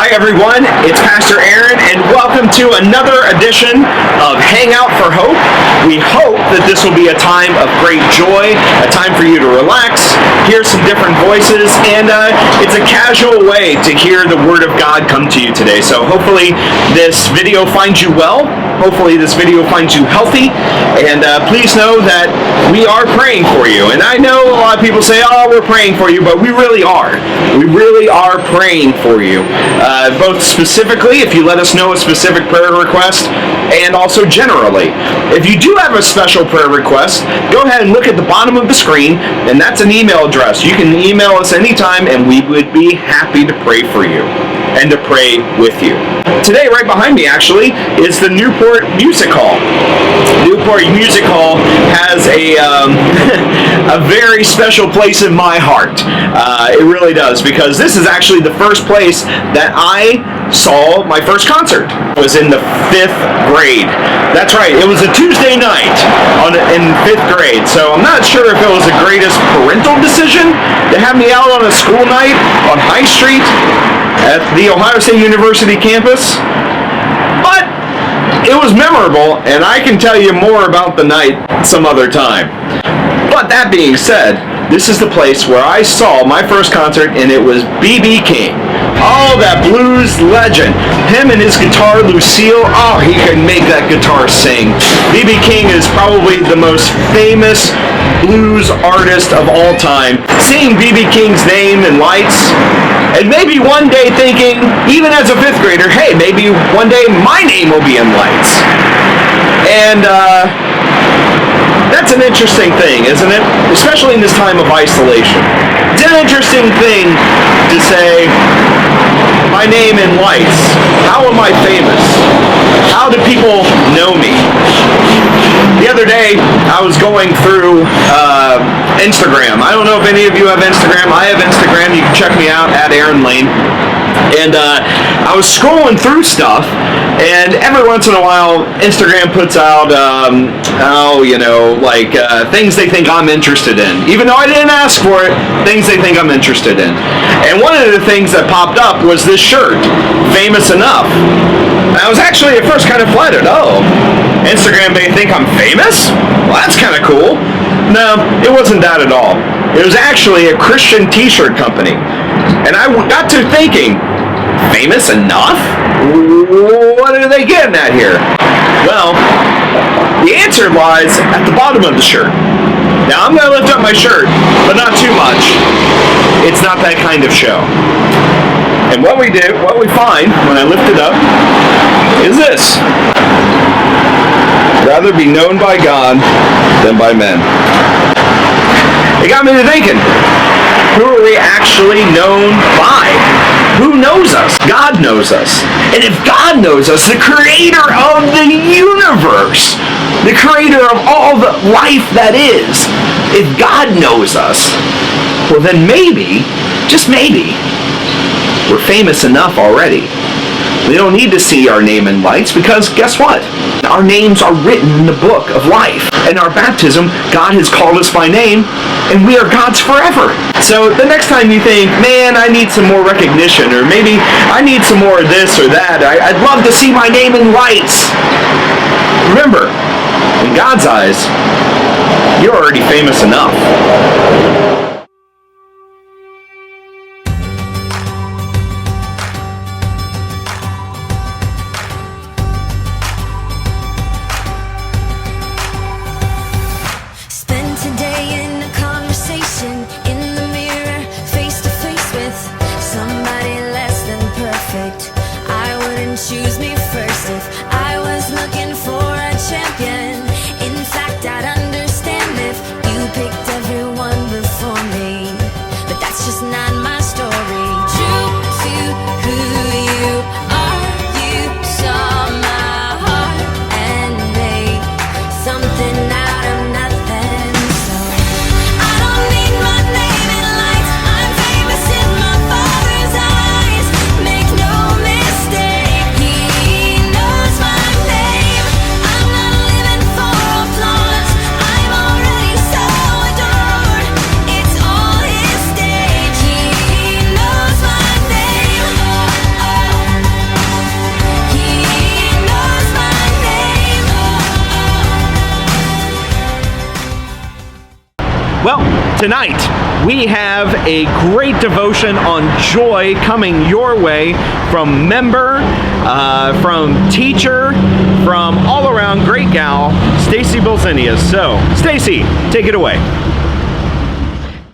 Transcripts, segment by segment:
Hi everyone, it's Pastor Aaron and welcome to another edition of Hangout for Hope. We hope that this will be a time of great joy, a time for you to relax, hear some different voices, and it's a casual way to hear the Word of God come to you today. So hopefully this video finds you well, hopefully this video finds you healthy, and please know that we are praying for you. And I know a lot of people say, oh, we're praying for you, but we really are. We really are praying for you. Both specifically, if you let us know a specific prayer request, and also generally. If you do have a special prayer request, go ahead and look at the bottom of the screen, and that's an email address. You can email us anytime, and we would be happy to pray for you and to pray with you. Today, right behind me, actually, is the Newport Music Hall. Newport Music Hall has a very special place in my heart. It really does, because this is actually the first place that I saw my first concert. It was in the 5th grade. That's right, it was a Tuesday night in 5th grade, so I'm not sure if it was the greatest parental decision to have me out on a school night on High Street at the Ohio State University campus, but it was memorable, and I can tell you more about the night some other time. But that being said, this is the place where I saw my first concert, and it was B.B. King. Oh, that blues legend. Him and his guitar, Lucille, oh, he can make that guitar sing. B.B. King is probably the most famous blues artist of all time. Seeing B.B. King's name in lights, and maybe one day thinking, even as a 5th grader, hey, maybe one day my name will be in lights. And that's an interesting thing, isn't it? Especially in this time of isolation. It's an interesting thing to say, my name in lights. How am I famous? How do people know me? The other day, I was going through Instagram. I don't know if any of you have Instagram. I have Instagram. You can check me out at Aaron Lane. And I was scrolling through stuff, and every once in a while, Instagram puts out, things they think I'm interested in. Even though I didn't ask for it, things they think I'm interested in. And one of the things that popped up was this shirt, Famous Enough. And I was actually at first kind of flattered. Oh, Instagram, they think I'm famous? Well, that's kind of cool. No, it wasn't that at all. It was actually a Christian t-shirt company. And I got to thinking, famous enough? What are they getting at here? Well, the answer lies at the bottom of the shirt. Now, I'm going to lift up my shirt, but not too much. It's not that kind of show. And what we find when I lift it up is this. Rather be known by God than by men. It got me to thinking, who are we actually known by? Who knows us? God knows us. And if God knows us, the creator of the universe, the creator of all the life that is, if God knows us, well then maybe, just maybe, we're famous enough already. We don't need to see our name in lights, because guess what? Our names are written in the book of life. In our baptism, God has called us by name, and we are God's forever. So the next time you think, man, I need some more recognition, or maybe I need some more of this or that, I'd love to see my name in lights. Remember, in God's eyes, you're already famous enough. Choose me first if I was looking for a champion. In fact, I'd understand if you picked everyone before me. Well, tonight we have a great devotion on joy coming your way from member, from teacher, from all around great gal, Stacy Bolzenius. So, Stacy, take it away.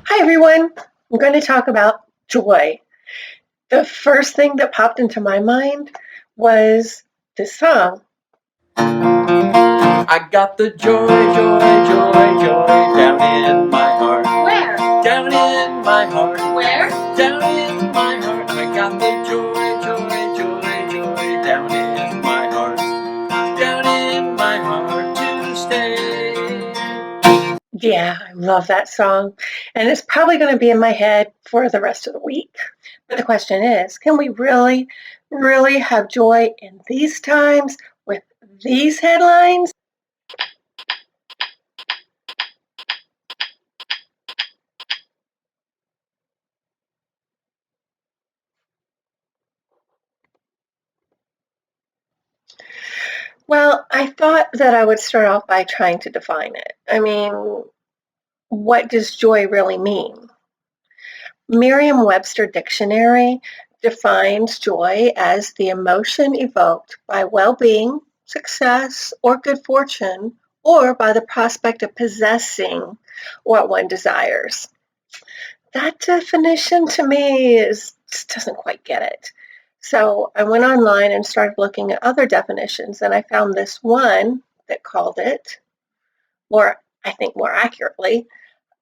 Hi, everyone. I'm going to talk about joy. The first thing that popped into my mind was this song. I got the joy, joy, joy, joy down in my heart. Where? Down in my heart. Where? Down in my heart. I got the joy, joy, joy, joy down in my heart. Down in my heart to stay. Yeah, I love that song. And it's probably going to be in my head for the rest of the week. But the question is, can we really, really have joy in these times with these headlines? Well, I thought that I would start off by trying to define it. I mean, what does joy really mean? Merriam-Webster Dictionary defines joy as the emotion evoked by well-being, success, or good fortune, or by the prospect of possessing what one desires. That definition to me just doesn't quite get it. So I went online and started looking at other definitions, and I found this one that called it, or I think more accurately,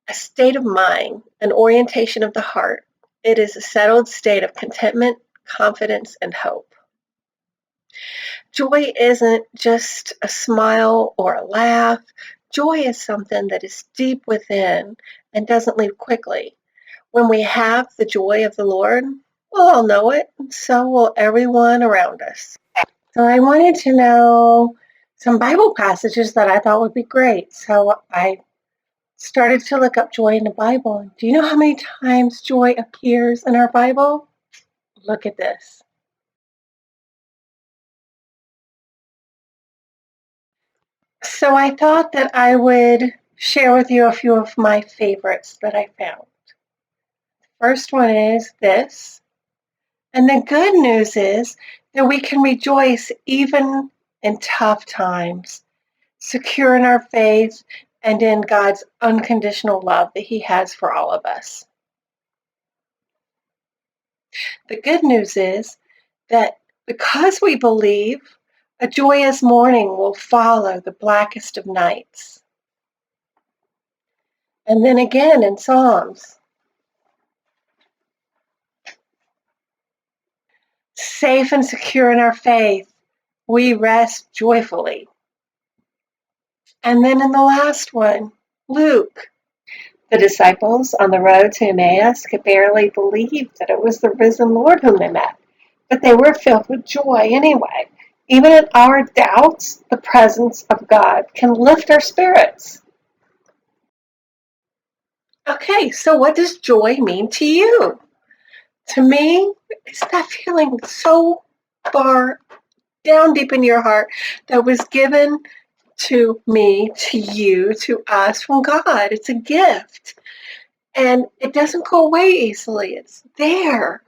a state of mind, an orientation of the heart. It is a settled state of contentment, confidence, and hope. Joy isn't just a smile or a laugh. Joy is something that is deep within and doesn't leave quickly. When we have the joy of the Lord, we'll all know it, and so will everyone around us. So I wanted to know some Bible passages that I thought would be great. So I started to look up joy in the Bible. Do you know how many times joy appears in our Bible? Look at this. So I thought that I would share with you a few of my favorites that I found. First one is this. And the good news is that we can rejoice even in tough times, secure in our faith and in God's unconditional love that He has for all of us. The good news is that because we believe, a joyous morning will follow the blackest of nights. And then again in Psalms, safe and secure in our faith, we rest joyfully. And then in the last one, Luke, the disciples on the road to Emmaus could barely believe that it was the risen Lord whom they met, but they were filled with joy anyway. Even in our doubts, the presence of God can lift our spirits. Okay, so what does joy mean to you? To me, it's that feeling so far down deep in your heart that was given to me, to you, to us from God. It's a gift. And it doesn't go away easily. It's there.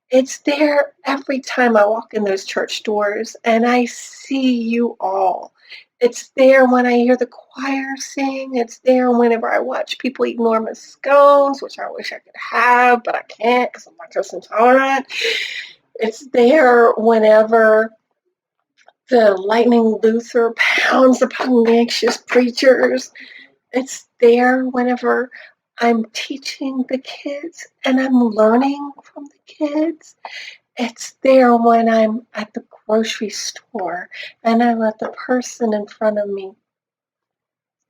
It's there every time I walk in those church doors and I see you all. It's there when I hear the choir sing. It's there whenever I watch people eat enormous scones, which I wish I could have, but I can't because I'm lactose intolerant. It's there whenever the lightning Luther pounds the pugnacious preachers. It's there whenever I'm teaching the kids and I'm learning from the kids. It's there when I'm at the grocery store and I let the person in front of me,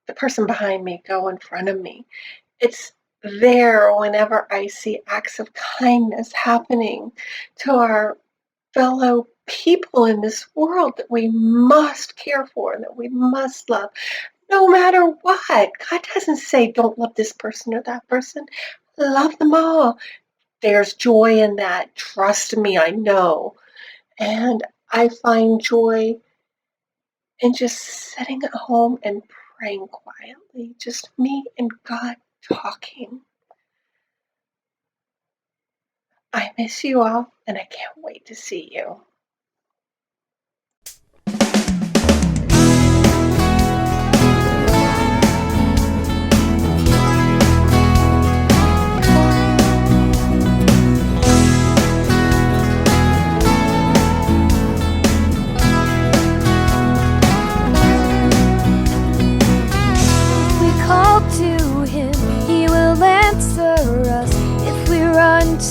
the person behind me go in front of me. It's there whenever I see acts of kindness happening to our fellow people in this world that we must care for and that we must love. No matter what. God doesn't say don't love this person or that person. Love them all. There's joy in that. Trust me, I know. And I find joy in just sitting at home and praying quietly. Just me and God talking. I miss you all, and I can't wait to see you.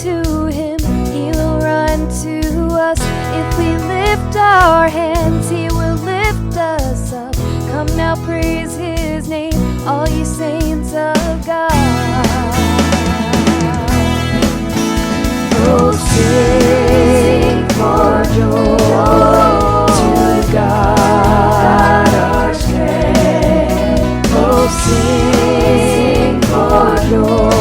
To him, he will run to us. If we lift our hands, he will lift us up. Come now, praise his name, all you saints of God. Oh, sing for joy to God our strength. Oh, sing for joy.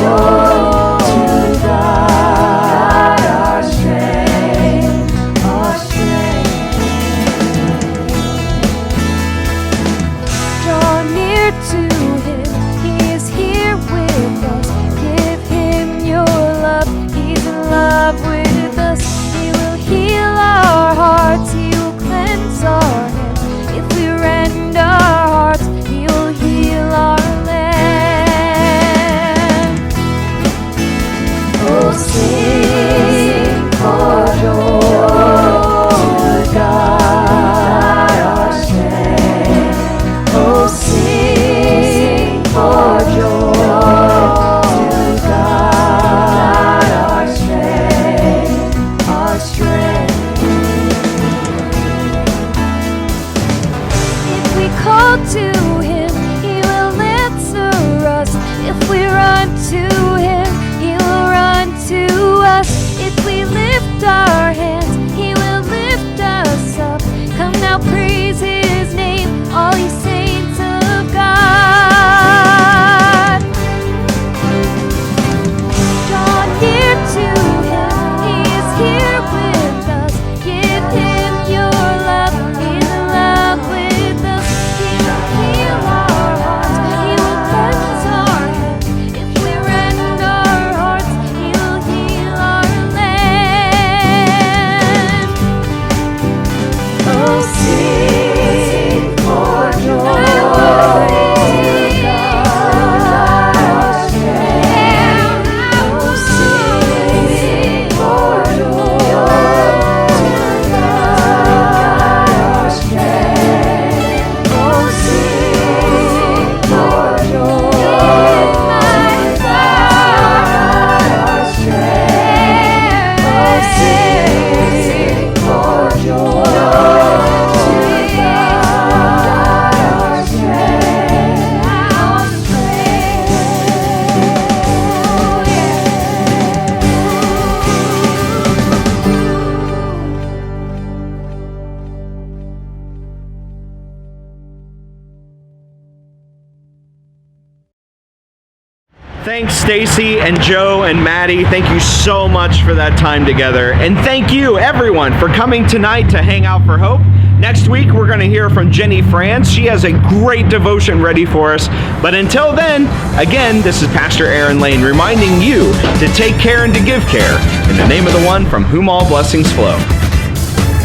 Thanks, Stacy and Joe and Maddie. Thank you so much for that time together. And thank you, everyone, for coming tonight to Hangout for Hope. Next week, we're going to hear from Jenny Franz. She has a great devotion ready for us. But until then, again, this is Pastor Aaron Lane reminding you to take care and to give care in the name of the one from whom all blessings flow.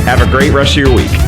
Have a great rest of your week.